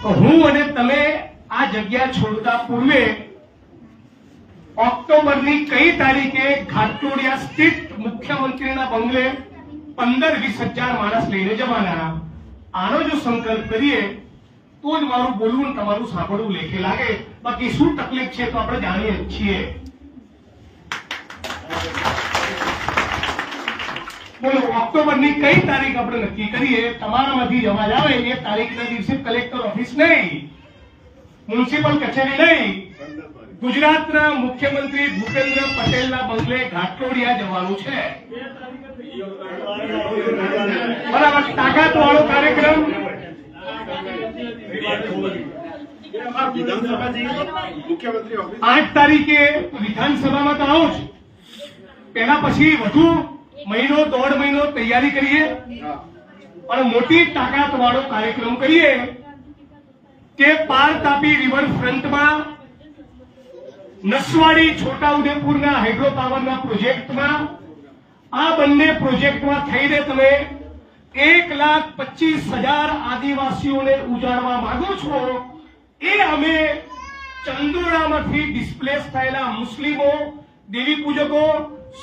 હું અને તમે આ જગ્યા છોડતા પૂર્વે ઓક્ટોબરની કઈ તારીખે ઘાટલોડિયા સ્થિત મુખ્યમંત્રીના બંગલે 15-20 હજાર માણસ લઈને જવાના, આનો જો સંકલ્પ કરીએ તો જ મારું બોલવું તમારું સાંભળવું લેખે લાગે. બાકી શું તકલીફ છે તો આપણે જાણીએ છીએ. બોલો, ઓક્ટોબરની કઈ તારીખ આપણે નક્કી કરીએ? તમારામાંથી અવાજ આવે એ તારીખના દિવસે કલેક્ટર ઓફિસ નહીં, મ્યુનિસિપલ કચેરી નહીં, ગુજરાતના મુખ્યમંત્રી ભૂપેન્દ્ર પટેલના બંગલે ઘાટલોડિયા જવાનું છે. બરાબર, તાકાત વાળો કાર્યક્રમ. 8 તારીખે વિધાનસભામાં તો આવો જ, તેના પછી વધુ મહિનો 1.5 મહિનો તૈયારી કરીએ અને મોટી તાકાત વાળો કાર્યક્રમ કરીએ કે પાર તાપી રિવરફ્રન્ટમાં નસવાડી છોટાઉદેપુરના હાઇડ્રો પાવરના પ્રોજેક્ટમાં, આ બંને પ્રોજેક્ટમાં થઈને તમે 1,25,000 આદિવાસીઓને ઉજાડવા માંગો છો. એ અમે ચંદોરામાંથી ડિસ્પ્લેસ થયેલા મુસ્લિમો, દેવી પૂજકો,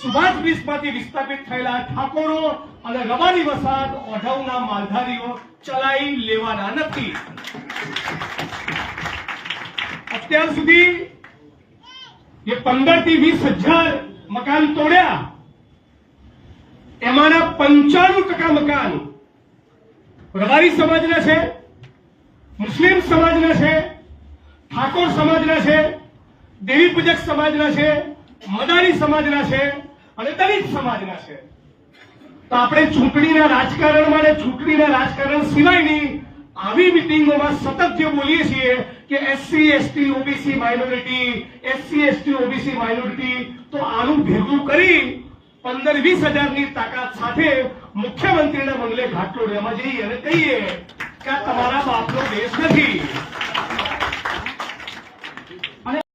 સુભાષ બ્રિજમાંથી વિસ્થાપિત થયેલા ઠાકોરો અને રબારી વસાહત ઓઢવના માલધારીઓ ચલાવી લેવાના નથી. અત્યાર સુધી જે 15-20 હજાર મકાન તોડ્યા, એમાંના 95% મકાન રબારી સમાજના છે, મુસ્લિમ સમાજના છે, ઠાકોર સમાજના છે, દેવી પૂજક સમાજના છે, મદારી સમાજના છે અને દલિત સમાજના છે. તો આપણે ચૂંટણીના રાજકારણમાં અને ચૂંટણીના રાજકારણ સિવાયની આવી મિટિંગોમાં સતત જે બોલીએ છીએ કે SC ST OBC minority, SC ST OBC minority, તો આનું ભેગું કરી 15-20 હજારની તાકાત સાથે મુખ્યમંત્રીના બંગલે ઘાટલોડિયામાં જઈએ અને કહીએ કે આ તમારા બાપનો દેશ નથી.